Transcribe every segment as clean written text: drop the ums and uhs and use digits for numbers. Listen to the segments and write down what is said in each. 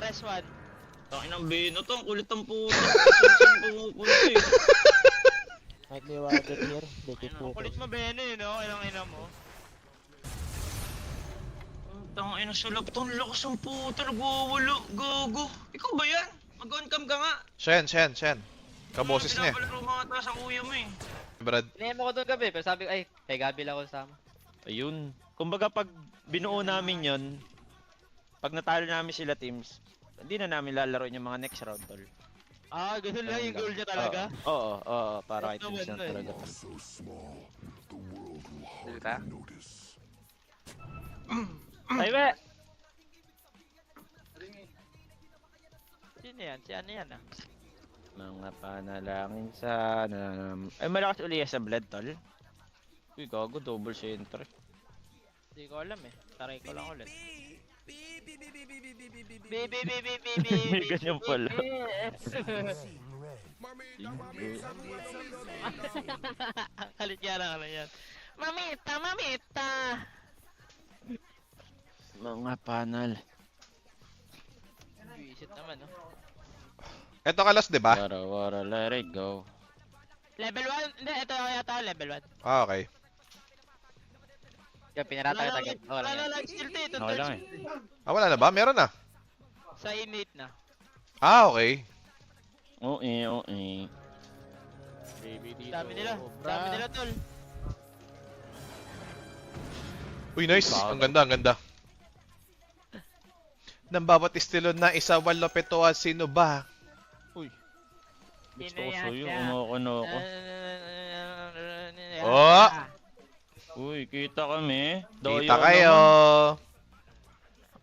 Press 1. Takin ng Beno to, ang kulit ang puto. Saan pumupunta eh. Might be water here. Dito Ang kulit mo, Beno, yun, no? Ilang ina mo. Tangina sa lap tong lakas ng puto, nagwawalo, gago. Ikaw ba yan? Mag-on cam ka nga. Shen. Kaboses niya. Pinapalaro mga ata sa kuya mo eh. Brad. Pinayama ko doon gabi, pero sabi ko, ay, kay Gabi lang ako kasama. Ayun. Kumbaga pag binuo namin yon, pag natalo namin sila teams, hindi na namin lalaroin yung mga next round tol. Ah, ganun lang yung goal niya talaga? Oo, para kay teams Naman na na eh. talaga. Diba? Ay, be! Sino yan? Si ano yan ah? Mga panalangin sana. Ay, malakas uli sa blood tol. Uy, gago, double center. Hindi ko alam eh. Taray ko lang ulit. May ganyan pala. Kalit yan ang yan. Mamita! Mga panal. Visit naman, no? Eto kalas, di ba? Wara, let it go. Level 1? Hindi, ito yata level 1. Ah, okay. Kaya pinarata kita agad. Wala na lang skill to ito. Okay lang eh. Ah, wala na ba? Meron na. Sa innate na. Ah, okay. Oo. Dami nila tol. Uy, nice. Ang ganda. Nang bawat estilo na isa, walo, pito, at sino ba? Gusto ko sa'yo, umoko ko. Oh! Uy, kita kami. Kita kayo.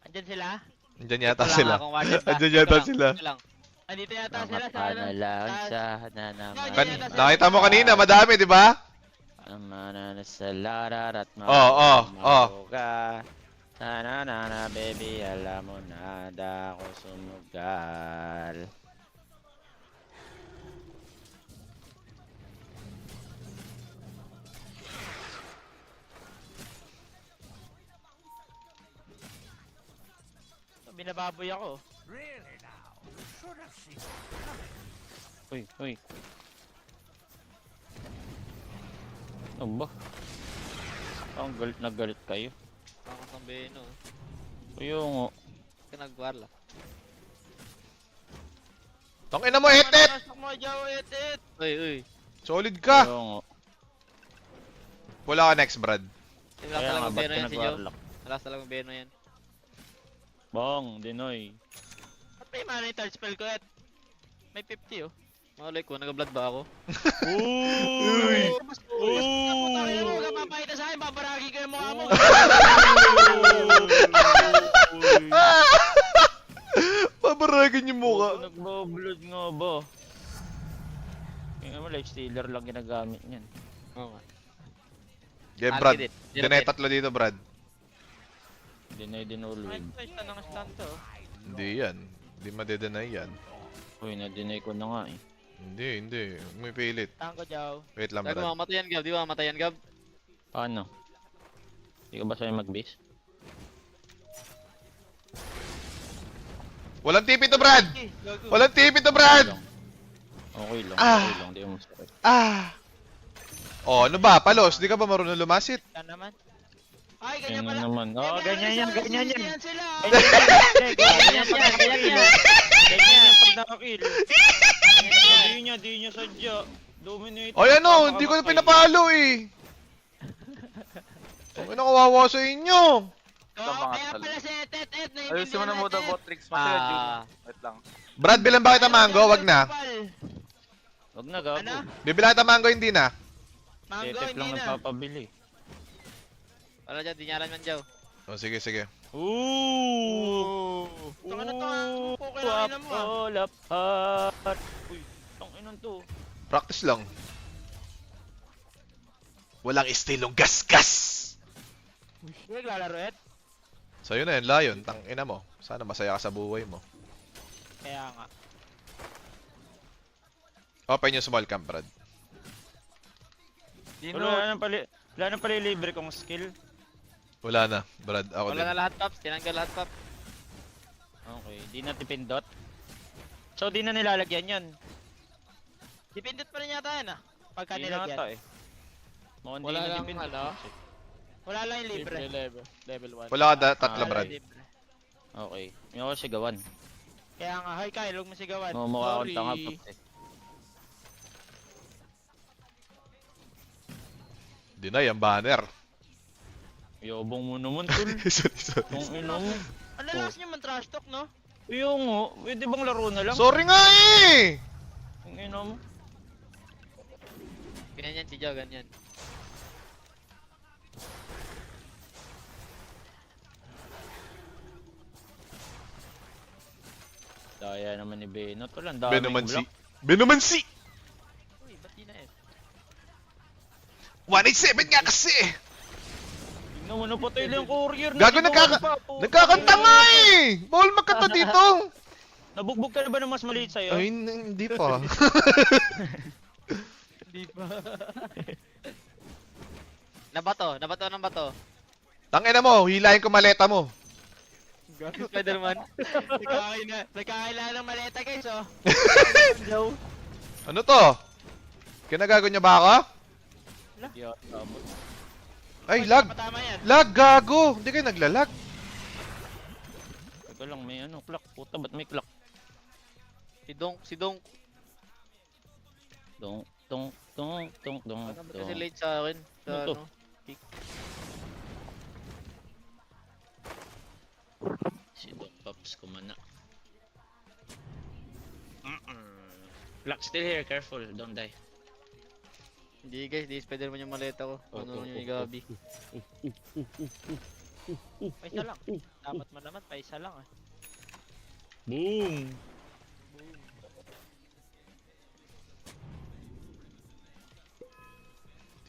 Andyan sila? Andyan yata sila. Andyan yata sila. Andito yata sila Mga sa ano? panalangin sana naman. Nakita mo kanina, madami, di ba? Amana sa larat at Oh. ka. Na baby, alam mo na ako sumugal. Binababoy ako. Uy. Ano ba? Ang galit na galit kayo. Bakit ang Beno? Uyo Kinagwarla. Tangina mo, etet! Pasok mo, Jow, etet! Uy. Solid ka. Uyo Wala ka next, Brad. Wala Kaya nga talagang ba't Beno yan si Joe. pinagwarlock? Wala talagang Beno yan. Bong, Dinoy. Ba't may monitor spell ko, et? May 50 oh. Malay ko, nag-blood ba ako? Uy! Putangin mo, huwag ka papakita sa akin, babaragi ko yung mukha mo. Babaragin yung mukha. Nagbablod nga ba? Yung mo, life stealer lang ginagamit niyan. Oo nga. Okay, Brad. Targeted. Dinay tatlo dito, Brad. Dinoy dinulwig. Ay, tanong stand to. Hindi yan. Hindi madedenay yan. Uy, na-deny ko na nga eh. Hindi. May pilit. Tango, Jow. Wait lang, Sabi mo, Brad. mamatayan Gab. Di ba mamatayan Gab? Paano? Hindi ka ba sa'yo mag-base? Walang TP to, Brad! Okay, gago. Walang TP to, Brad! Okay lang, Di mo masakit. Oh, ano ba? Palos, di ka ba marunong lumasit? Yan naman. Ay, ganyan Ganyan pala. naman. Oo, ganyan yan. Ganyan sila. Ganyan yan. Ganyan yan pag nakakill. Di niya sadya. Dominate. Ay, ano? Hindi ko na pinapalo eh. Ang kawawa sa inyo. Oo, kaya pala si etet, Ayusin mo na muna bot tricks mo sila, June. Wait lang. Brad, bilang ba kita mango? Wag na. Wag na, gago. Ano? Bibilang kita mango, hindi na. Mango, Tetep lang hindi na. nagpapabili. Wala dyan, di nyaran man Joe. Oh, sige. Ooh! Tanga na to, kailangan mo ah. All apart. Uy, tang inan to. Practice lang. Walang estilong gasgas. Hindi naglalaro, et? So yun na yun, Lion. Tangina mo. Sana masaya ka sa buhay mo. Kaya nga. Open yung small camp, Brad. Wala nang palilibre kong skill. Wala na, Brad. Ako Wala din. na lahat, Paps. Tinanggal lahat, Paps. Okay, Di na tipindot. So di na nilalagyan yan. Dipindot pa rin yata yan ah. Pagka Di na nilagyan. ata eh. Mukhang di Wala na lang, dipindot. ano? Wala lang yung libre. Libre level 1. Wala ka tatlo, Ah, Brad. Libre. Okay. Yung ako sigawan. Kaya nga, hi Kyle, huwag mo sigawan. Mukha akong Sorry. tanga Pops eh. Deny ang banner. Yobong mo naman tol. Sorry. Kung ino mo. Ang lalas niyo man trash talk, no? Yung nga, pwede bang laro na lang? Sorry nga eh! Kung ino mo. Ganyan yan si Joe, ganyan. Daya naman ni Beno tol. Ang daming Benomansi. block. Benomansi! Uy, ba't di na eh? 187 nga kasi! Tingnan mo na patay lang yung courier. Gago, nagkakanta nga eh! Bawal magkanta dito! Nabugbog ka na ba ng mas maliit sa'yo? Ay, hindi pa. Di ba? Nabato ng bato. Tangina mo, hilahin ko maleta mo. Spider-Man. Nagkakailangan ng maleta guys, oh. Ano to? Kinagago niya ba ako? Yeah, tama. Ay, lag! Patama yan. Lag, gago! Hindi kayo naglalag. Teka lang, may ano, clock. Puta, ba't may clock? Si Donk. Dong. Ano ba kasi late sa akin? Sa Ano to? ano? Pick. Si Doc Pops kumana. Clock still here, careful, don't die. Hindi guys, di Spider-Man yung maleta ko. Ano yung ni Gabi. Paisa lang. Dapat malaman, paisa lang ah. Boom!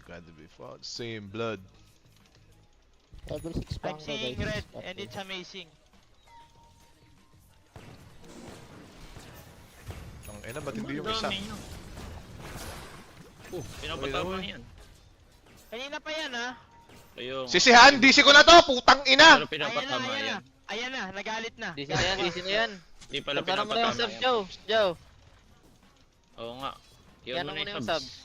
Gotta be fought. Same blood. Level 6 pa I'm ang seeing guys. red and it's amazing. Tangina, ba't hindi yung isa? Oh, pinapatama Uy, niyan. Kanina pa yan ah. Ayun. Sisihan, DC ko na to! Putang ina! Pero Ayan na, pinapatama ayan na. yan. Ayan na, nagalit na. DC na yan. Di pala Sana mo na yung pinapatama subs, yan. Joe. Oo nga. Yan Yan mo mo na na yung yung subs. subs.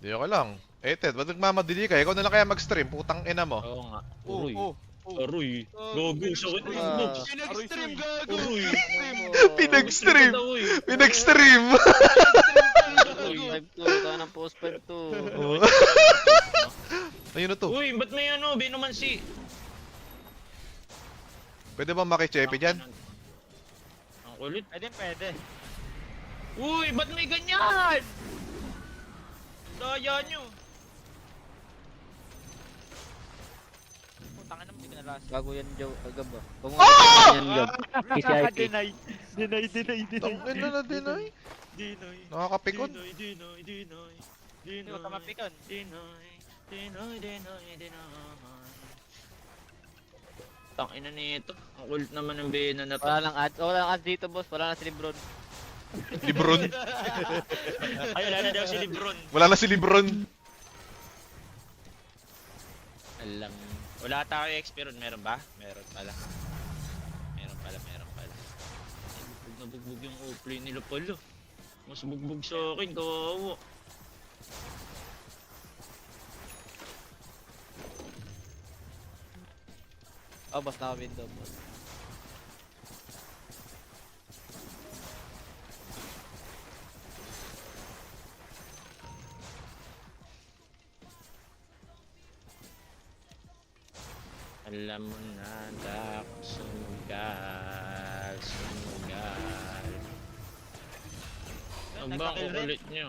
Di ako lang. Eh, Ted, ba't nagmamadali ka? Ikaw na lang kaya mag-stream, putang ina mo. Oo nga. Oh, Uruy. oh. Aruy. Gogo, sakit ng Ah. box. Pinag-stream gago. Uruy. Pinag-stream! Sakit daw, uy. Pinag-stream! Uy. 5-2, tayo ng post 5-2. Ayun na to. Uy, ba't may ano, Benomansi? Pwede ba makichepe dyan? Ang kulit. Pwede, pwede. Uy, ba't may ganyan? Daya nyo. Putangin naman, hindi ko nalas. Gago yan, Joe. Agab ba? Huwag mo Ah! yan, Gab. PCRK. Deny. Tangina na din ay. Dinoy. Nakakapikon. Hindi ko kamapikon. Tangina nito. Ang kulit naman ng Beno na to. Wala lang ads dito, boss. Wala na si Lebron. Libron. Ay, wala na daw si Lebron. Wala na si Libron. Alam. Wala tayo XP ron. Meron ba? Meron pala. Meron pala. Bugbog na bugbog yung O-play nila pala. Mas bugbog sa akin. Kawawa. Oh, boss, naka-window, boss. Alam mo na, Dak. Sumugal. Ang ba ang kulit nyo?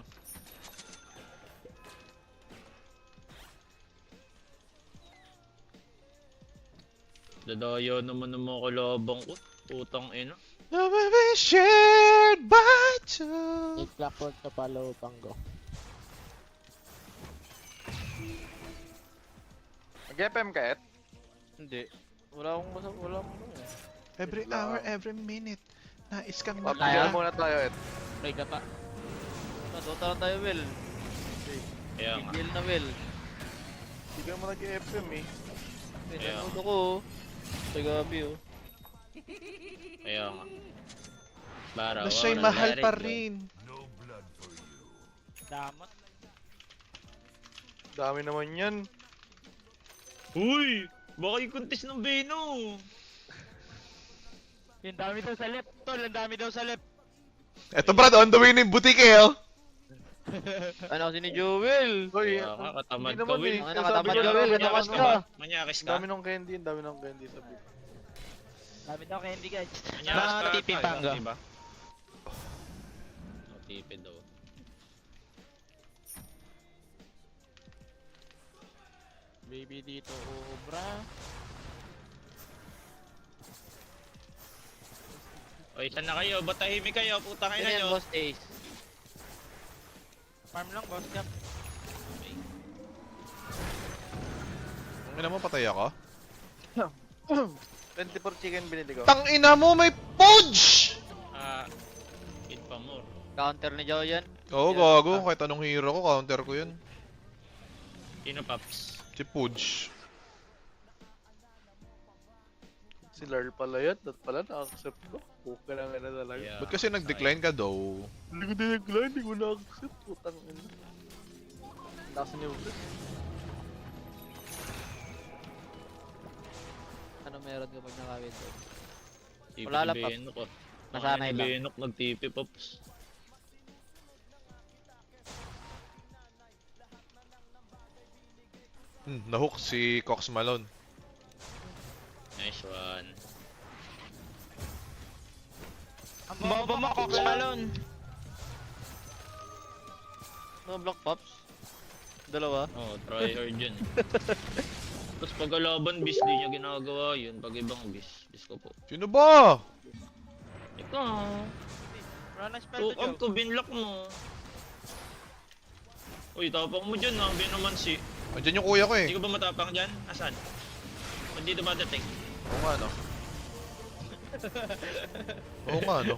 Dadaya naman ng mga kalabang ko. Putang ina. Never be shared by two. Need Blackboard to follow Pango. Nag-FM ka, Et? Hindi. Wala akong eh. Every hour, every minute. Nais kang Pagkaya muna tayo, Et. Play ka pa. Dota lang tayo, Will. Kaya nga. Big deal na, Will. Hindi ka mo nag-FM eh. Nanood ako, oh. Sa Gabi, oh. Kaya nga. Baraw, Na siya'y oral, mahal let pa it go. rin. Damot. Dami naman yan. Uy! Baka yung contest ng Beno! Yung dami daw sa left, tol. Ang dami daw sa left. Eto Brad, on the way na yung butike oh. Ano kasi ni Joel? Hoy, Kaya ka, katamad hindi ka, naman Will. eh. Ang Sabi nakatamad ko ka, lang, Will. ano, Kinakas ano, ka. Manyakis ka? Dami ng candy, sabi ko. Dami daw candy, guys. Manyakis ka? TP Panga. Diba? TP daw. Baby dito, obra. Oy, saan na kayo? Ba't tahimik kayo? Putang ina Ganyan, nyo. boss Ace. Farm lang, boss cap. Ang ina mo, patay ako. 24 chicken binili ko. Tang ina mo, may podge! Kid pa more. Counter ni Joe yan. Oo, gago. Kahit anong hero ko, counter ko yun. Sino, Paps? Si Pudge. Si Lars pala yan. At pala na-accept ko. Okay lang na talaga. Yeah. Ba't kasi nag-decline ka daw? Hindi ko dinaglan, hindi ko na-accept. Putang ina. Nasa ni Ulis. Ano meron ka pag nakawin doon? TP Wala ni lang, Paps. Benok, oh. Nasanay Ni lang. Benok nag-TP, Pops. Nahook si Cox Malone. Nice one. Ang bobo mo, Cox Malone. No block pops? Dalawa? Oh, try hard yun. Tapos pag alaban, bis, di niya ginagawa yun. Pag ibang bis ko po. Sino ba? Ikaw, Wala na spell to, tuam Joe. ko, binlock mo. Uy, tapang mo dyan ha, Benomancy. Andiyan yung kuya ko eh. Hindi ko ba matapang dyan? Asan? Ba't dito ba dating? Oo nga no. Oo nga no.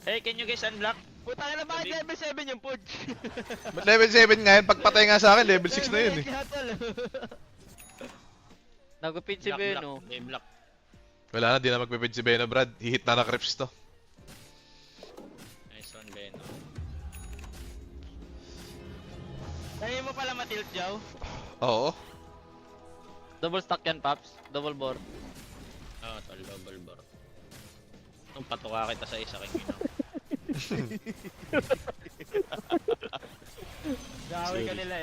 Hey, can you guys unblock? Putang ina, bakit level 7 yung Pudge? Ba't level 7 nga yun? Pagpatay nga sa akin, level 6 na yun eh. Nagupit si Block, Beno. block. May block. Wala na, di na magpipid si Beno, Brad. Hihit na na creeps to. Nice one, Beno. Kaya mo pala matilt, Joe. Oo. Double stack yan, Paps. Double bore. Ah, tol, double bar. Nung patuka kita sa isa kang ginawa. Gawin ka Sorry. nila,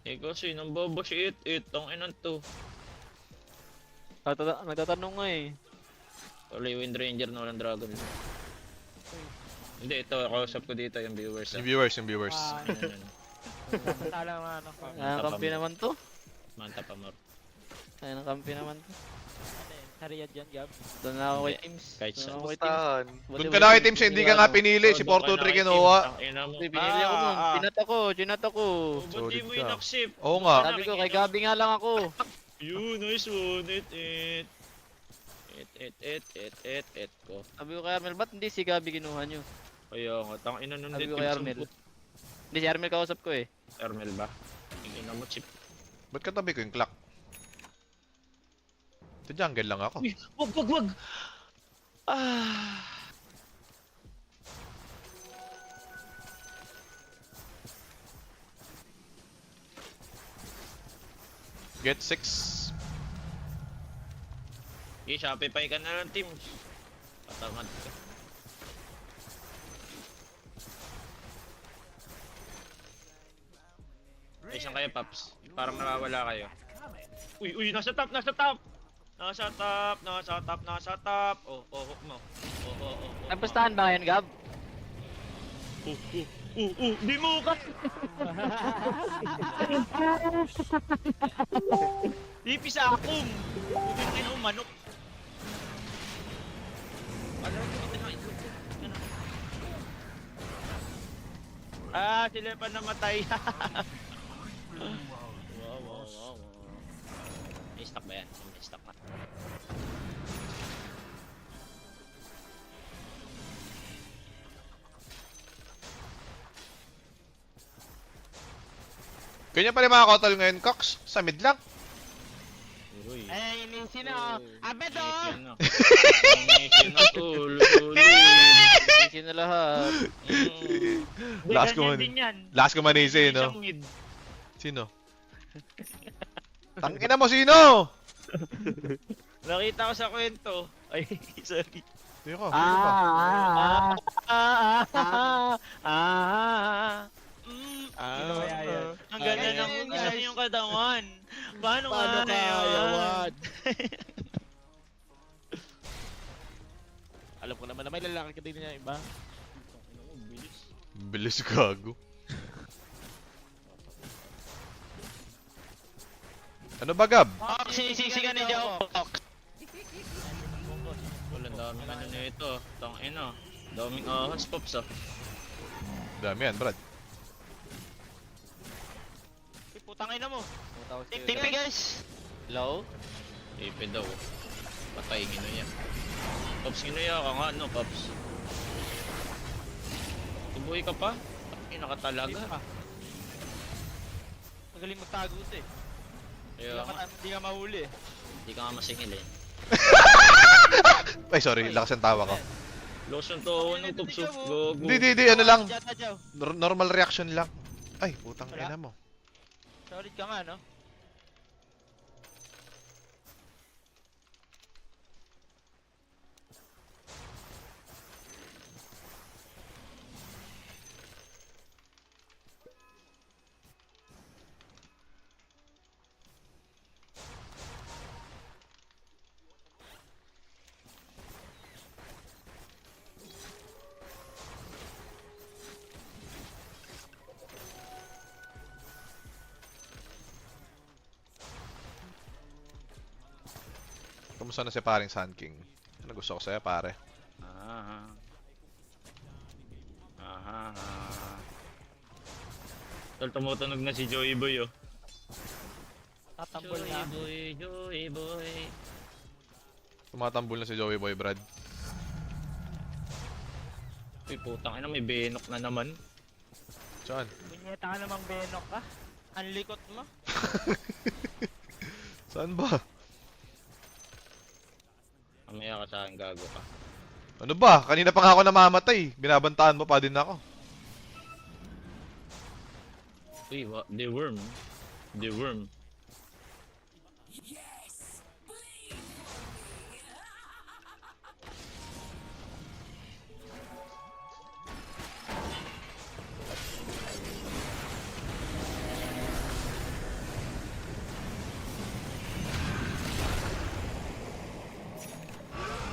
Eh kasi, nang bobo si It, ang inan to. Nagtatanong nga eh. Tuloy Wind Ranger na walang Dragon. Hindi, ito, kausap ko dito yung viewers. Yung viewers, yung viewers. Tala nga ano. Kampi naman to. Manta pa more. Ayan ang kampi naman to. Hariyad yan, Gab. Doon na ako kay Teams. Kahit Doon sa- na ako kay Teams. Kumustahan? Doon ka na kay Teams, hindi ka nga pinili. Si Porto 3 kinuha. Hindi, pinili ako nun. Pinat ako. Ba't di Solid mo ka. inaksip? Oo nga. Sabi ko, kay Gabi nga lang ako. Yun, nice one. It ko. Sabi ko kay Armel, ba't hindi si Gabi kinuha nyo? Kaya nga, tang ina nun Sabi dit ko kay Armel. Hindi, si Armel kausap ko eh. Armel ba? Hindi na mo chip. Ba't katabi ko yung clock? Sa jungle lang ako. Uy, wag! Ah. Get 6. Shopify ka na lang, Teams. Patamad ka. Ay, saan kayo, Paps? Parang nawawala kayo. Uy, nasa top! Nasa top! Oh, hook mo. Oh. Napustahan ba ngayon, Gab? Di mo ka! Di pisa akong! Hindi kayo manok. Sila pa namatay. Wow. May stock ba yan? May stock na. Ganyan pala yung mga kotol ngayon, Cox. Sa mid lang. Uy. Eh, Sino? Abet oh! Ngipin na. Ngipin na, tol. Easy na lahat. Last ko man. Last ko man easy, no? Sino? Tangina mo, sino? Nakita ko sa kwento. Ay, sorry. Sino ka? Sino kaya yan? Ang ganda ng gusto yung katawan. Paano Paano kaya kaya, yan? Wad? Alam ko naman na may lalaki ka din niya iba. Bilis gago. Ano ba, Gab? Sinisisi ka ni Joe. Walang daming ano na ito. Tangina. Daming ahas, Pops ah. Dami yan, Brad. Uy, putang ina mo. Pumunta ko sa'yo. Tikpi guys. Hello? Ipe daw. Patay, Ginuya. Pops, Ginuya ka nga, no, Pops? Tubuhay ka pa? Tangina ka talaga. Magaling magtago ito eh. Kaya nga, Hindi ka mahuli eh. hindi ka nga masingil eh. Ay, sorry. Lakas ang tawa ko. Lotion to ng Pops, oh. Go, go. Hindi, ano lang. Jata, Joe. Normal reaction lang. Ay, putang Wala. ina mo. Solid ka nga, no? Kamusta na si paring Sun King? Ano gusto ko sa'yo, pare? Ah. Tol, tumutunog na si Joey Boy, oh. Tatambol na. Joey Boy. Tumatambol na si Joey Boy, Brad. Uy, putang ina, may benok na naman. Saan? Bunyeta ka namang benok ka. Ang likot mo. Saan ba? Mamaya ka sa akin, gago ka. Ano ba? Kanina pa nga ako namamatay. Binabantaan mo pa din ako. Uy, the worm. The worm.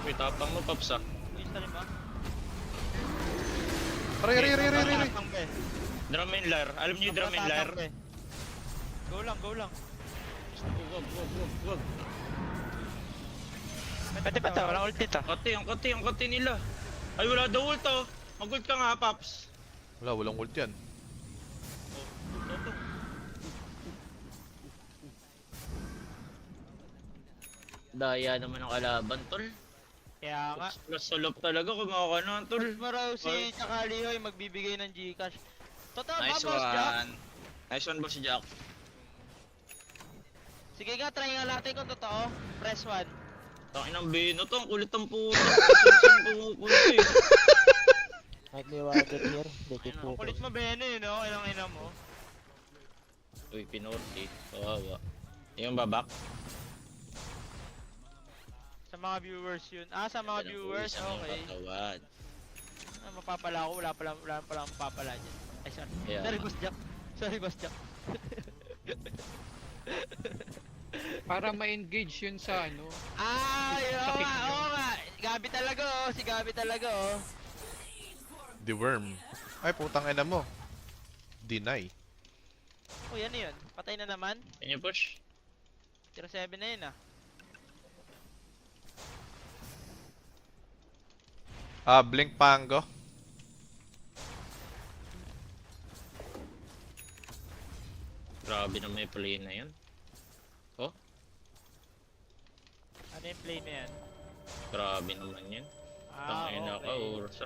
Uy, tapang mo, Pops ah. Uy, sa rin ba? Aray. Tapang ba eh. Drum and lyre. Alam niyo yung drum and lyre? Tatang ba eh. Go lang, go lang. Wag. Pati pa to, walang ulti to. Ang kati nila. Ay, wala daw ult oh. Mag-ult ka nga, Pops. Walang ult yan. Toto. Daya naman ang kalaban, tol. Kaya nga. Plus solop talaga, kumakana, tol. Mas maraw si tsaka Lihoy magbibigay ng Gcash. Totoo ba, Nice Boss Jack? one. Nice one, Boss Jack. Sige nga, try nga natin kung totoo. Press 1. Takin ng Beno to, ang kulit ang puto. Saan pumupunta eh. Kahit may water here, dito po. Kulit mo Beno yun, no? Ilang ina mo. Uy, pinorti. Kawawa. Yung babak. Sa mga viewers yun. Ah, sa mga viewers, okay. Patawad. Ah, mapapala ako, wala pala mapapala dyan. Ay, sorry. Kaya Sorry, nga. Boss Jack. Sorry, Boss Jack. Para ma-engage yun sa ano. Ah, yun Sa kick nga, nyo. oo nga. Gabi talaga, oh. Si Gabi talaga, oh. The worm. Ay, putang ina mo. Deny. Oh, yan na yun. Patay na naman. Can you push? 0-7 na yun, ah. Blink Pango. Grabe na may play na yun. Ano yung play na yan? Grabe naman yun. Ah, Tangin na ka, okay. Ursa.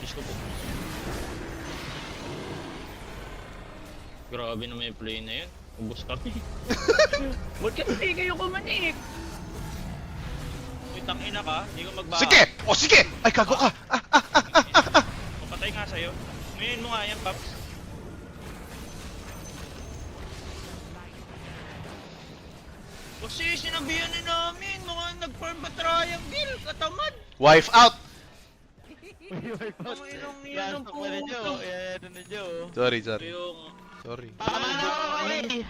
Diyos ko po. Grabe naman yung play na yun. Ubus kami. Ba't kasi kayo kumanik? Uy, tangina ka. Hindi ko magbaha. Sige! O sige! Ay, kago ka! Papatay nga sa'yo. Ngayon mo nga yan, Paps. Kasi sinabihan na namin, mga nag-farm pa triangle, katamad. Wife out! Ang inong yan ng Lasok pa na Joe. puto. Yan na Joe. Sorry, sorry. Yung... Sorry. Tama na ako, okay.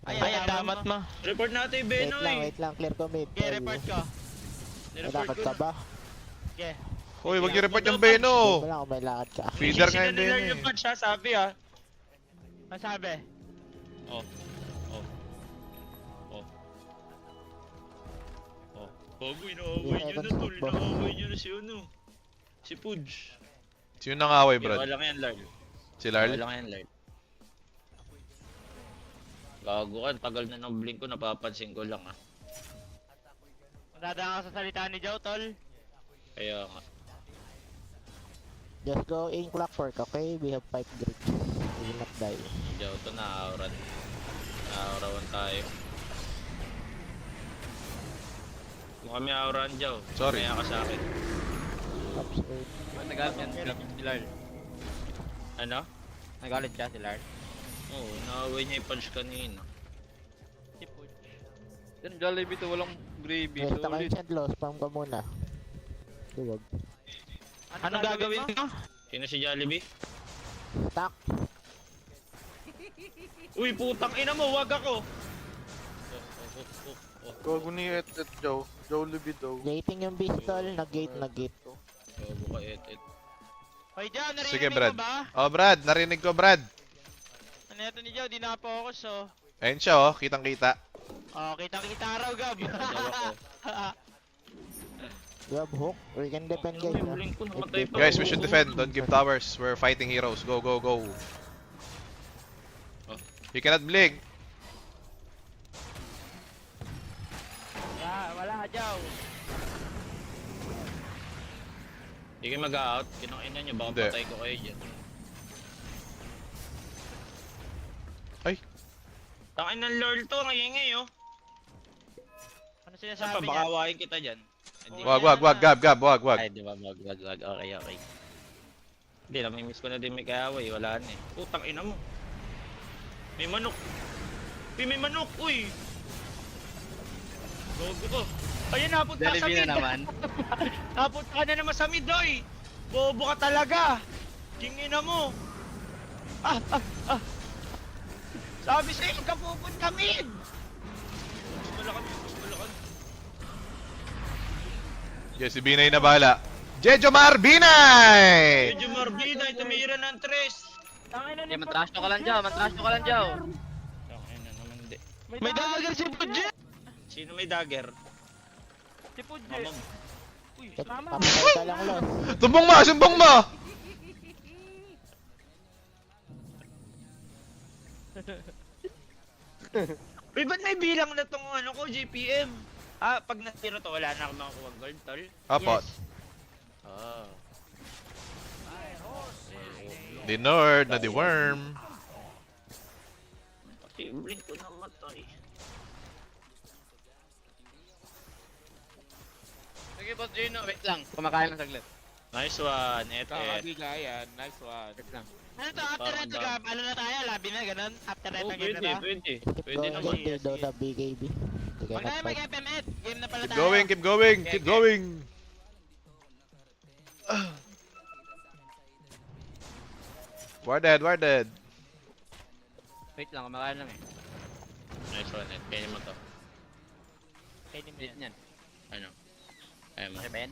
Ayan, damat mo. Report natin yung Benoy. Wait lang, clear ko mid. Okay, report ko. May Nireport lakad ko ka na. ba? Okay. Hoy, wag niyo report yung Beno! Wala kung may lakad ka. Feeder nga yung Beno Sinanilal eh. yung patch ha, sabi ha. Ang sabi? Oh. Oh. Oh. Oh. Bago, inaaway nyo na tol. Inaaway nyo na si ano. Si Pudge. Sino nang-away, Okay, Brad? wala ka yan, Lard. Si Larl? Wala ka yan, Lard. Gago ka, tagal na ng blink ko, napapansin ko lang ah. Madadaan ka sa salita ni Joe, tol. Kaya nga. Just go in clockwork, okay? We have 5 grids. We will not die. Diyaw to, na-auran. Na-aurawan tayo. Kung kami auran, Diyaw. Sorry. Kaya ka sa akin. Tops 8. Nagalit yan si Lard. Ano? Nagalit siya si Lard. Oo, naaway niya yung punch kanina. Si Puch. Yan, Jollibee to, walang gravy. Rest ka Solid. instant loss, spam ka muna. Duwag. Anong gagawin mo? Sino si Jollibee? Stack! Uy, putang ina mo, wag ako! Gago ni et Joe. Jollibee daw. Gating yung pistol, nag-gate. Gago ka, et. Hoy, Joe, narinig Sige, mo Brad. ba? Oh, Brad, narinig ko, Brad. Ano ito ni Joe? Di na-focus, oh. Ayun siya, oh. Kitang-kita. Oh, kita-kita raw, Gab. Dalawa ko. You have hook, we can defend guys. Yung blink ko, namatay pa. Guys, we should defend. Don't give towers. We're fighting heroes. Go, go, go. Oh. You cannot blink. Wala, Joe. Hindi kayo mag-out. Kinakain nyo, baka Hindi. patay ko kayo dyan. Ay. Tangin ng lord to, ang ingay oh. Ano Saan pa, sinasabi baka niya? awayin kita dyan. Hindi. Wag, Gab, wag. Ay, di ba, wag. Okay. Hindi, namimiss ko na din may kaaway. Wala na eh. Putang ina mo. May manok. Uy, may manok, uy. Gogo ko. Ayun, napunta ka sa Jollibee mid. na naman. Napunta ka na naman sa mid, oy. Bobo ka talaga. Kingina mo. Sabi sa'yo, huwag ka pupunta mid. Wala kami. Yes, si Binay na bahala. Jejomar Binay! Medyo Marbida, tumira ng tres. Tangina Okay, mantrash ka lang Joe, mantrash ka lang Joe. Tangin na naman, hindi. May dagger si Pudje! Sino may dagger? Si Pudje! Mamam. Uy, Tek, tama! papatay ka lang loss. Sumbong mo! Uy, ba't may bilang na tong ano ko, JPM? Ah, pag natira to, wala na akong makakuha gold, tol. Apo. Ah. The Nord na the Worm. Pati blink ko namatay. Sige, Boss Gino, wait lang. Kumakain ng saglit. Nice one, et. Kakabigayan, nice one. Wait lang. Ano to? After Parang ito, Gab? Ano na tayo? Labi na, ganun? After Oh, ito, game na pwede, ba? pwede. Keep Pwede going naman. guys, daw na BKB. We Huwag cannot tayo fight. mag-FM8. Game na pala Keep tayo. going, keep going, keep going. Warded. Wait lang, kumakain lang eh. Nice one, et. Kaya mo to. Kainin mo Wait yan. niyan. Ano? Kaya mo. Okay ba yan?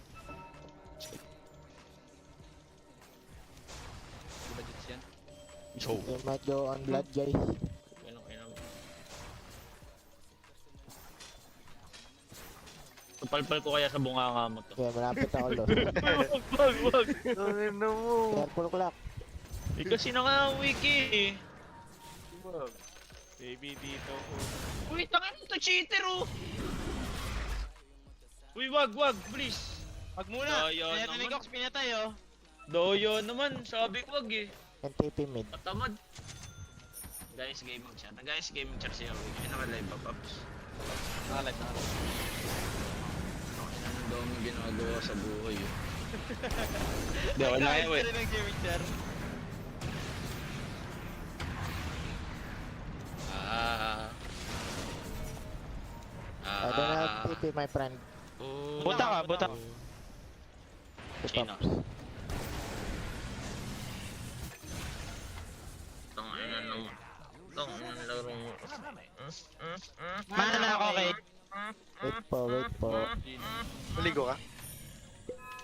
Di ba dito yan? So, We might go on blood guys. Ano, kaya mo. Papalpal ko kaya sa bunganga mo to. Kaya malapit ako loss. Wag. Tangin na mo. Careful clock. Eh, kasi na nga, wiki eh. Baby dito. Uy, tangin to cheater oh. Uy, wag, please. Wag muna. Daya Kaya ni naman. Cox pinatay, oh. Doyo naman, sabi ko wag eh. And TP mid. Patamad. Nag-ice gaming chat. Nag-ice gaming chat si Yowie. Ay, naka-live ba, Paps? Nakalit. Ang dami ginagawa sa buhay eh. Hindi, wala kayo eh. Rin ang gaming chair. I don't have TP, my friend. Buta ka, buta. The Sino? tops. Tangina ng laro mo. Mana na ako kay. Wait po. Maligo ka?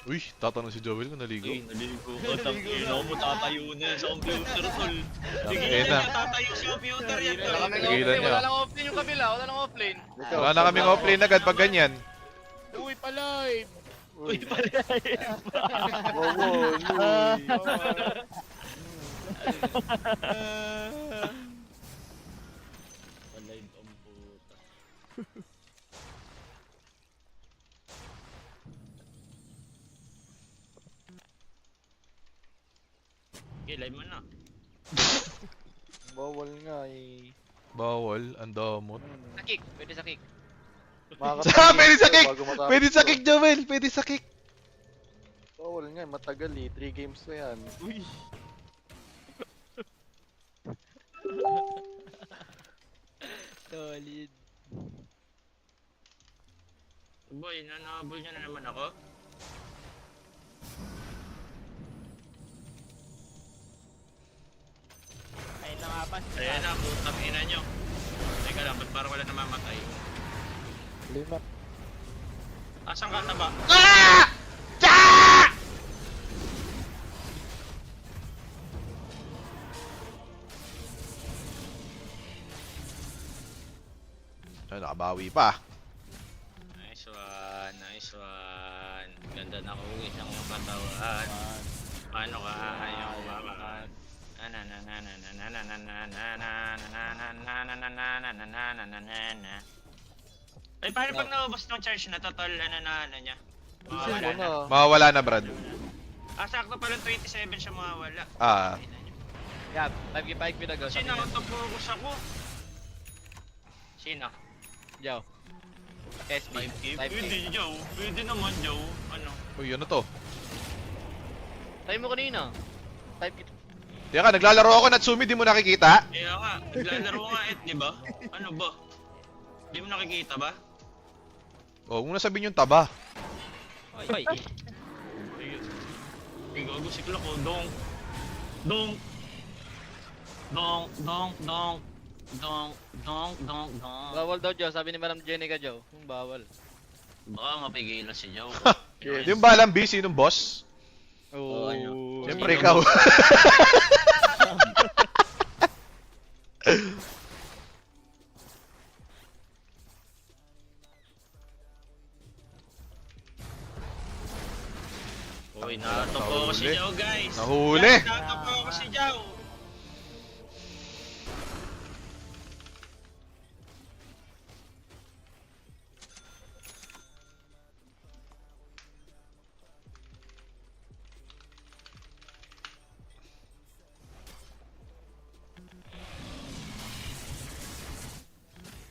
Uy, tatanong si Joel kung naligo. Ay, naligo ka. Tangina mo, tatayo na sa computer, tol. Eh na. Tatayo sa computer yan, Wala tol. kaming Tigilan offlane, niyo. wala lang offlane yung kabila, wala lang offlane. Wala na kaming offlane agad pag ganyan. Uy, palay! Uy, pala. Alive ang puta. Okay, live mo na. Bawal nga eh. Bawal, ang damot. Sa kick, pwede sa kick. Pwede sa kick! Bago matapos Pwede sa to. kick, Joel! Pwede sa kick! Bawal nga eh, matagal eh. 3 games na yan. Uy. Solid. Boy, nanahabol niya na naman ako. Ayun na nga pa. Ayan na, putang ina nyo. Teka lang, ba't parang wala namamatay? Lima. Asan ka taba? Ay, nakabawi pa. Nice one, nice one. Ganda na kuwis ang iyong katawan. Paano ka ayaw umaman? Ay, paano pag naubos ng charge na total, ano niya? Isin Mawawala mo na. na. Mawawala na, Brad. Sakto pala 27 siya mawawala. Ah, Yeah, 5 pinagaw. Sino auto-focus ako? Sino? Jow. SB. 5K? 5K. Pwede, Joe. Pwede naman, Joe. Ano? uy, ano to? Tayo mo kanina. 5K. Teka, naglalaro ako, Natsumi, di mo nakikita? Kaya nga, naglalaro nga di ba? Ano ba? Di mo nakikita ba? Oh, huwag mo na sabihin yung taba. Oy. Ay, gago si Clark, oh. Dong. Dong. Dong, dong, dong. Dong, dong, dong, dong. Bawal daw Jow, sabi ni Madam Jenica Jow. Bawal. Baka mapigilan si Joe. Di mo ba alam, B, sinong boss? Oo, ano? Siyempre ikaw. Uy, natoko ko si Nahuli. Joe, guys. Nahuli. Guys, natoko ko si Joe.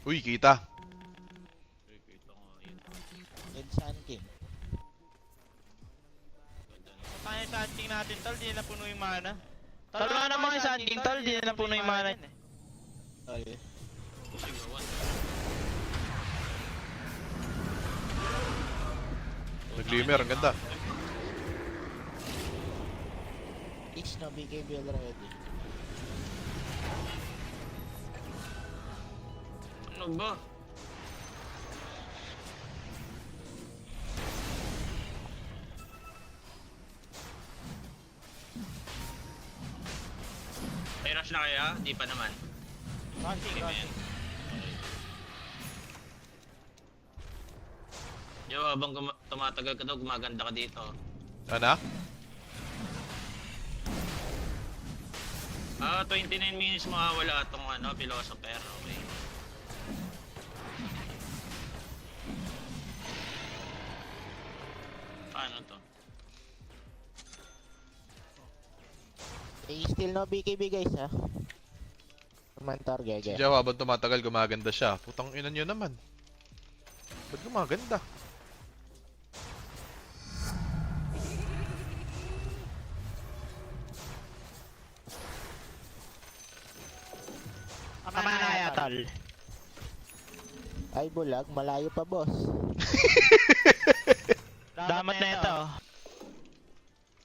Uy, kita. And Sun King. Tayo sa hunting natin, tol. Di na puno yung mana. Tol, nga naman yung Sun King, tol. Di na puno yung mana. Okay. Nag-glimmer, ang ganda. Each no BKB already. Ano ba? May rush na kaya? Di pa naman. Hunting, Sige, hunting. man. Yo, habang tumatagal ka daw, gumaganda ka dito. Ano? 29 minutes makawala itong ano, philosopher. Okay. Paano to? Eh, still no BKB guys ha. Mentor, Si gege. Jawa, habang tumatagal, gumaganda siya. Putang ina nyo naman. Ba't gumaganda? Tama na kaya, tol. Ay, bulag. Malayo pa, boss. Damat na ito.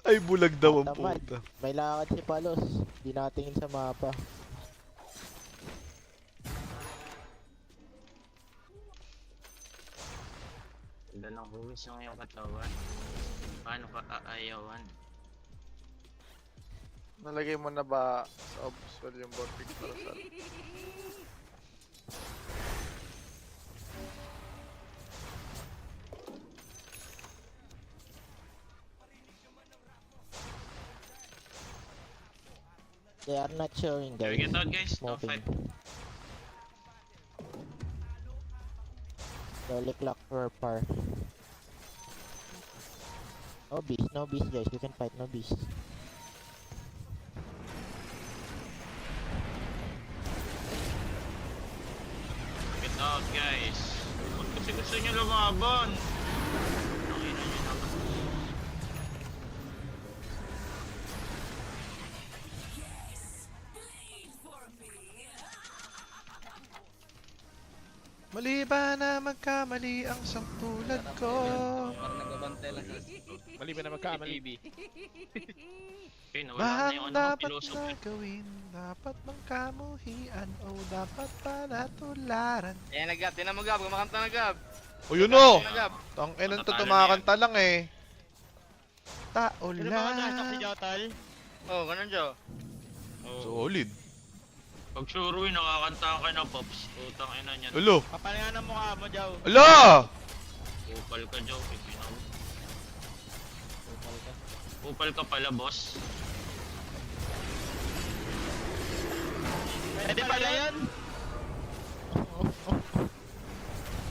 Ay, bulag daw ang Tamad. puta. May lakad si Palos. Di nakatingin sa mapa. Ganda ng huwis ng iyong katawan. Paano ka aayawan? Nalagay mo na ba sa obswell yung Vortex para sa... They are not showing, Can we guys. get out, guys? Don't Smoking. fight. Dolly clock for par. No beast, guys. We can fight, no beast. Get out, guys. Ba't kasi gusto nyo lumaban? Nakina nyo naman. Mali ba na magkamali ang isang tulad ko? Parang nagbabantay lang sa Mali ba na magkamali? TV. Okay, nawala na Mahal yung ano, dapat philosophy. na gawin, dapat bang kamuhian o dapat pala tularan? Ayan na Gab, tinan mo Gab, kumakanta na Gab. O yun o! Tinan Gab. Tang ina to, Matatalo tumakanta lang eh. Sino ba kanasok si Taulan. Joe, tol? Oh, ganun Joe. Oh, Solid. pag suruin, nakakanta ka na, Pops. Putang ina niyan. Ulo! Papalingan ang mukha mo, Joe. Ala! Upal ka, Joe. Ipinaw. Upal ka pala, boss. Pwede pala yun.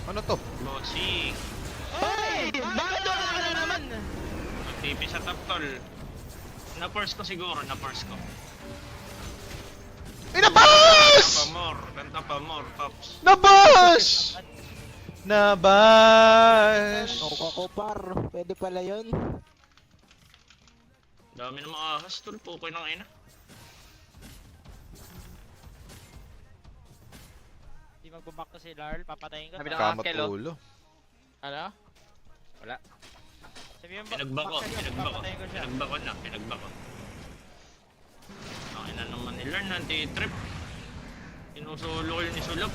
Ano to? Bossing. Hey! Bakit wala ka na naman? Magtipi sa top tol. Na-force ko siguro, na-force ko. Inabas! Kanta pa more, Pops. Nabas! Nabas! Ako par. Pwede pala yun. Dami na mga ahas, tol. Pukoy ng ina. Di magbaback to si Larl, papatayin ka. Sabi ng Kamat uncle, oh. ulo. Ano? Wala. Sabi yung Pinagbako, back siya, pinagbako. papatayin ko siya. Pinagbako na, pinagbako. Ang ina naman ni Lern, anti-trip. Inusulo ko yun ni Sulap.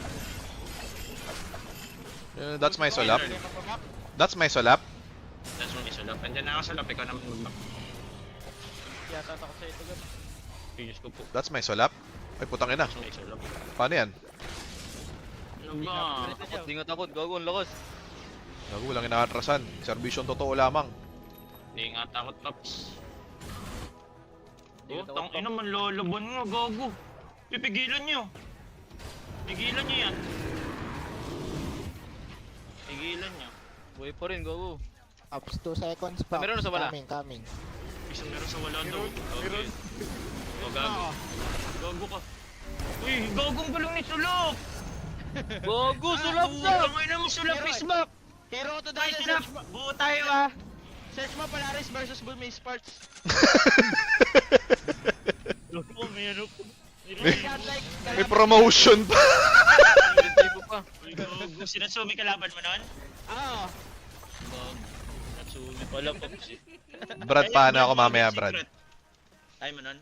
That's my solap. Hindi magbaback. That's my solap. That's mo ni Sulap. Andiyan na ako Sulap, ikaw naman magbak. Yata ako sa ito, Gab. Pinyos ko po. That's my solap. Ay, putang ina. That's mo ni Sulap. Paano yan? Ano ba? Takot, di nga takot. Gago, ang lakas. Gago, walang inaatrasan. Servisyon totoo lamang. Hindi nga takot, Pops. Hindi Oh, nga takot, tang ina man lalaban nga, gago. Pipigilan nyo. Pigilan nyo yan. Pigilan nyo. Buhay pa rin, gago. Ups 2 seconds pa. Meron na sa wala? Coming. Isang meron sa wala daw. Okay. Oh, gago. Gago ka. Uy, gagong balong ni Sulap! Gago, sulap sa! Kamay na mo Sulap is back! Hero to Ay, dahil Sulap! search mo. Buo tayo ah! Search mo Polaris versus Bulmy Sports. Gago, meron ko. Godlike. May promotion pa. Tipo pa. Uy, gago. Sinasumi kalaban mo nun? Oo. Gago. Sinasumi pala po. Brad, paano ako mamaya, Brad? Tayo mo nun?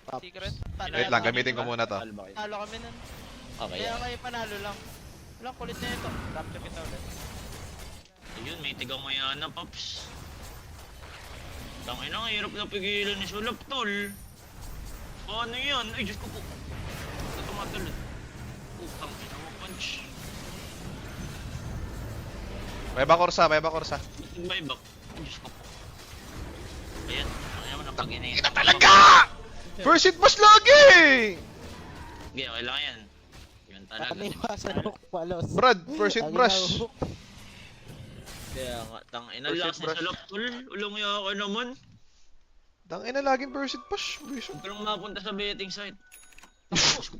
Pops. Secret. Wait lang, gamitin ko muna to. Talo kami nun. Okay. Kaya kayo panalo lang. Wala, kulit na ito. Rapture kita ulit. Ayun, may tigang mayana, Pops. Tangina, ang hirap na pigilan ni Sulap, tol. Paano yan? Ay, Diyos ko po. Ito tumatulad. Putang ina mo, punch. May bakorsa, may bakorsa. May back. Ay, Diyos ko po. Ayan, kaya mo na pag ina Ito talaga! First hit boss lagi! Okay, okay lang yan. Yan talaga. Ano yung hook, Palos? Brad, first hit Lagi brush. na hook. Kaya nga, tangina, First lakas hit ni brush. Sulap, tol. Ulong ya ako naman. Tangina, laging first hit push. Biso. Huwag ka nang mapunta sa betting site. Tapos,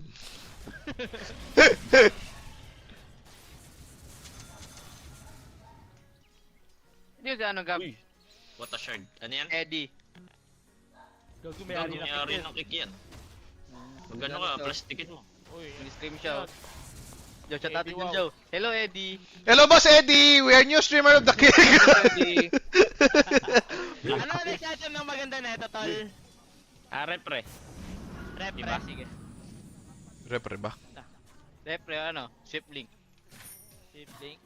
Hindi si ano, Gab. Uy. What a shard. Ano yan? Eddie. Gago Gago mayari ng kick yan. Magano ka, plus ticket mo. Uy, Nag-stream siya. Joe, chat natin Eddie, yun, wow. Joe. Hello, Eddie. Hello, Boss Eddie! We are new streamer of the king! Eddie. Ano next item ng maganda na ito, tol? Repre. Rep, Diba? rep. Sige. Repre ba? Siyempre, ano, ship link. Save link.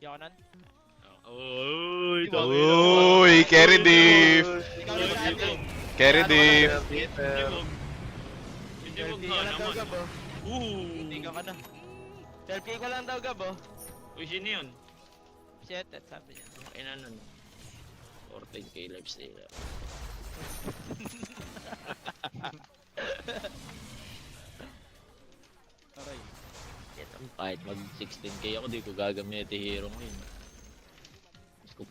Di ako nun. Uy, Uy, carry diff! Ikaw na sa atin. Carry diff! Hindi mo Selfie nga ka lang daw, naman. Gab, oh. Hindi ka na. Selfie ka lang daw, Gab, oh. Uy, sino yun? Shit, sabi niya. Ina nun. 14k lives nila. Aray. Kahit mag 16k ako, di ko gagamitin hero ko yun. Diyos ko.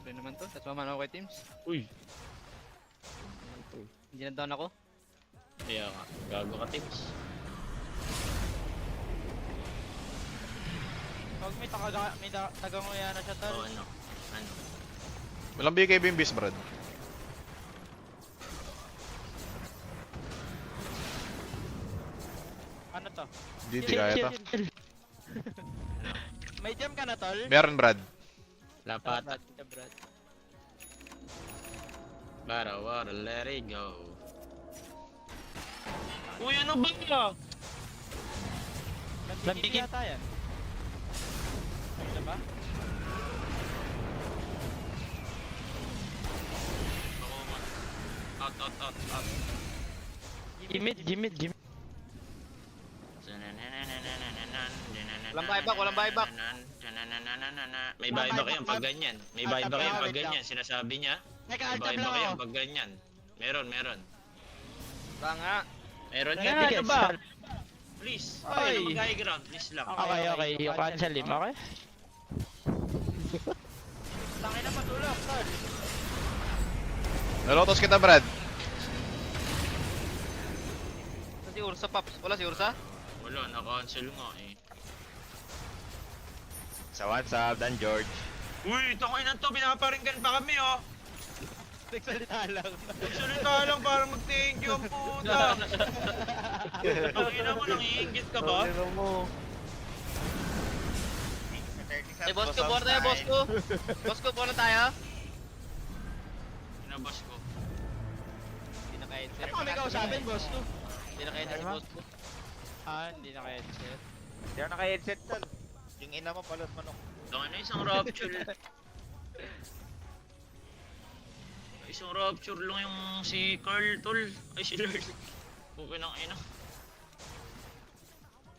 Okay naman to. That's maman ako kay teams. Uy! Hindi na down ako. Kaya nga, gago ka tips. Pag may taganguya na siya, tol. O ano? Ano? Walang BKB yung beast, Brad. Ano to? Hindi kaya to. May jam ka na, tol? Meron, Brad. Lapat. Brad, Brad. Bara, water, let it go. Uy, ano ba ka? Lambigin yata yan. Ayun na ba? Out. Gimit. Walang buyback, walang buyback. May buyback yan pag ganyan. May buyback yan pag ganyan. Sinasabi niya. May Naka-alt-tab lang buyback yan ako. pag ganyan. Meron. Tanga. Meron Nga, nga. ano ba? Please. Oy. Ay, mag-high ground. Please lang. Okay. Yung cancel him, okay? Tangin na matulog, tol. Nalotos kita, Brad. Si Ursa, Paps. Wala si Ursa? Wala, na-cancel nga eh. So what's up, Dan George? Uy, tangin na to. Pinaparinggan pa kami oh. Nagsalita lang. Salita lang para mag-thank you ang puta. Tangin na mo, nangiingit ka ba? Ano mo? Ay, boss ko, buwan tayo, boss ko. Boss ko, buwan na tayo. Pinabas ko. Hindi na ka-headset. Ano kami kausapin, boss ko? Hindi na ka-headset si boss ko. Hindi na headset. Hindi ako naka-headset tol. Yung ina mo palot manok. Tangin na isang rapture. Isang rapture lang yung si Carl tol. Ay si Lord. Okay ng ina.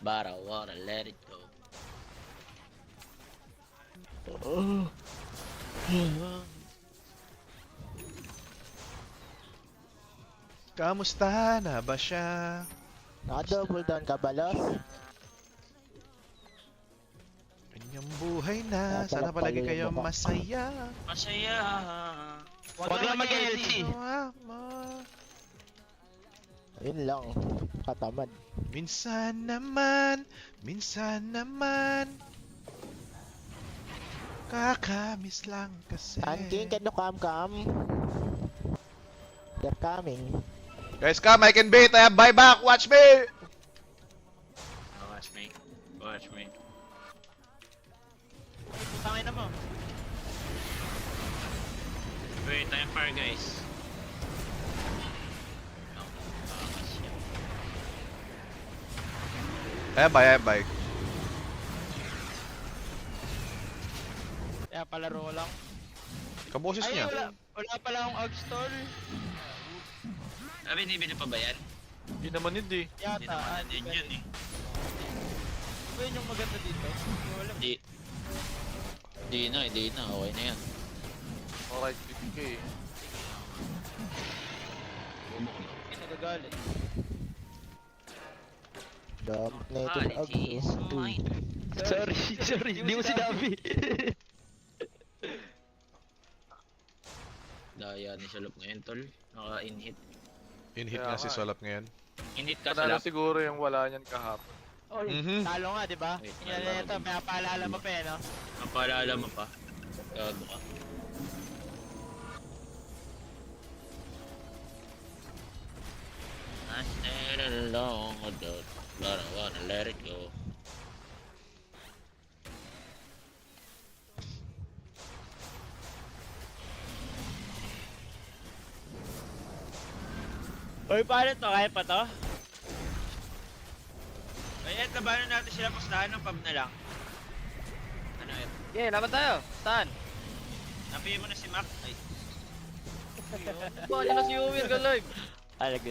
Bara, water, let it go. Kamusta na ba siya? Naka-double down ka, balos? Kanyang buhay na. Sana palagi kayo masaya. Masaya. Wag lang mag-LC. Ginawa mo. Yun lang. Katamad. Minsan naman. Kakamiss lang kasi. Anking, can you come? They're coming. Guys, come, I can bait. I have buyback. Watch me. Oh, watch me. Watch me. Tangin na mo. Wait, time fire guys. No. I have buy. Kaya palaro lang. Kaboses Ay, niya. wala pala akong Agstol. Sabi, nibili pa ba yan? Hindi naman hindi. Hindi Yata. naman din yun eh. Ano yun yung maganda dito? Wala. Di na. Okay na yan. Alright, 50k. Hindi nagagalit. Dominated Quality is mine. Sorry. Hindi mo sinabi. Daya ni Salop ngayon tol. Naka-in-hit. In-hit Kaya nga si nga. Solap ngayon. Init ka sa Panalo lap. siguro yung wala niyan kahapon. Oy, Mhm. talo nga, di ba? Wait, Yan na ito, may paalala mo pa eh, no? Ang paalala mo pa. Gago ka. I stayed alone with the but I wanna let it go. Uy, paano to? Kaya pa to? Ay, labanan natin sila pastahan ng pub na lang. Ano yun? Okay, laban tayo. Saan? Napihin mo na si Mac. Ay, Buwan niya na si Uwir ka live. alaga.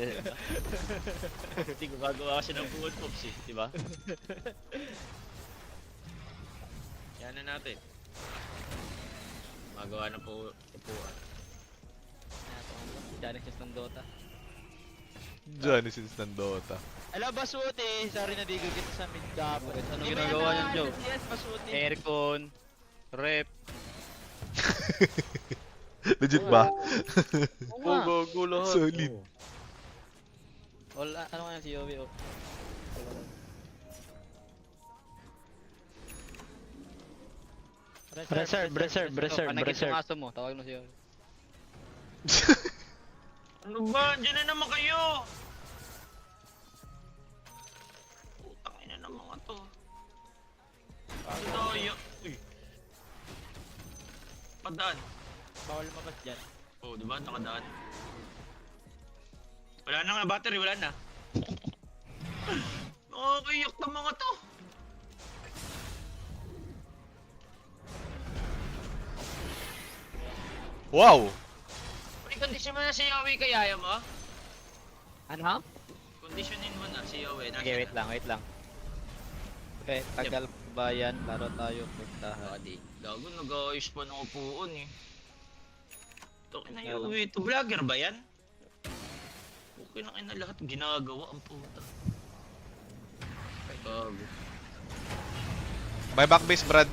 Hindi ko gagawa kasi ng buwan pops eh, di ba? Yan na natin. Magawa na po upuan. Genesis ng Dota. Genesis ng Dota. Hello, Basuti. Sorry na di ko kita sa mid gap. Anong ginagawa niyan, Joe? Yes, Basuti. Aircon. Rep. Legit ba? Oo nga. Go lahat. Solid. Wala, ano nga si Yowie? Oh. Reserve. Panagit yung aso mo, tawag mo si Yowie. Ano ba? Diyan na naman kayo! Putang ina ng mga to. Ano tayo? Uy. Padaan. Bawal lumabas dyan. Oh, diba? Nakadaan. Wala na nga battery, wala na. Nakakayak ng mga to. Wow! Uy, kondisyon mo na si Yowie kaya mo? Ano? Conditionin mo na si Yowie. Okay, wait lang. Okay, tagal ba yan? Laro tayo, puntahan. Di. Gago, nag-ayos pa ng upuan eh. Ito na Yowie. Ito vlogger ba yan? Okay na kayo na lahat ginagawa ang puta. Gago. May backbase, Brad.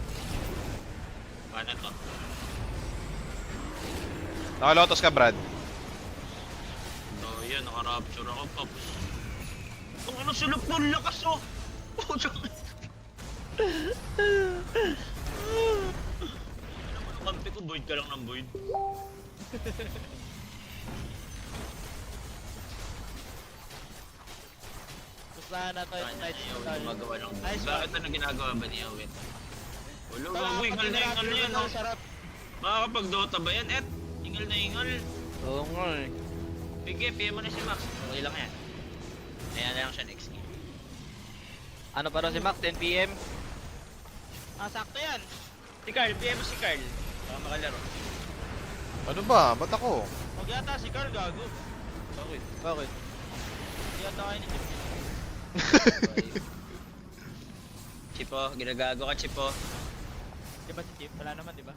Paano to? Nakalotos ka, Brad. No, yan. Naka-rapture ako, Pops. Ang ano sulok ng lakas oh! Oh, sakit. Ano naman ang kampi ko? Void ka lang ng void. Gustahan na to yung Kanya night na Yowie stall. gumagawa ng void. Nice Bakit ano ginagawa ba ni Yowie? Ulo, Tara, gago, ingal na ingal pag-grab yan yun, oh. sarap. Makakapag-Dota ba yan, Et? Ingal na ingal. Oo nga eh. Sige, PM mo na si Max. Okay lang yan. Ayan na lang siya next game. Ano pa rin si Mac? 10 PM? Sakto yan. Si Carl, PM mo si Carl. Baka makalaro. Ano ba? Ba't ako? Huwag yata si Carl gago. Bakit? Bakit? Hindi yata kayo ni Chip. Chipo, ginagago ka Chipo. Di ba si Chip? Wala naman, di ba?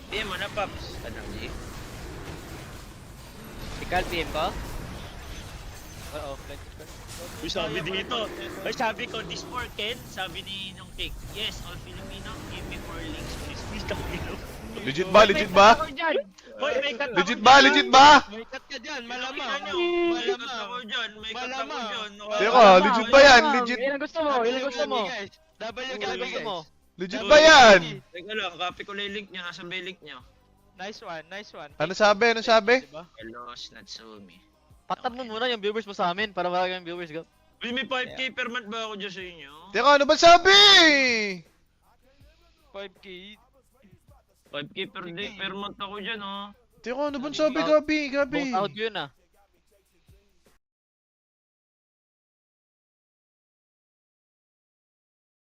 PM mo na, Pops. Ano, G? Si Carl PM ko? Oo, Uy, sabi dito. Ay, sabi ko, this for Ken, sabi ni nung Tik. Yes, all Filipino, give me 4 links. Please, don't Legit ba? Legit ba? Hoy, may cut Legit ba? Legit ba? May cut ka dyan, malamang. May cut ako dyan, may cut ako Malamang. dyan. Teka, legit ba yan? Legit, Ilan gusto mo? Ilan gusto mo? W Ilan gabi gusto guys. mo? legit ba yan? Teka lang, copy ko lang yung link nyo, nasa may link nyo. Nice one. Ano sabi? Ano sabi? Diba? Hellos, Natsumi. Patab mo muna yung viewers mo sa amin para marami yung viewers ko. Uy, may 5k per month ba ako dyan sa inyo? Teka, ano ba sabi? 5k. 5k per day, per month ako dyan, oh. Teka, ano ba sabi? Gabi, Buong Gabi. sahod ko yun ah.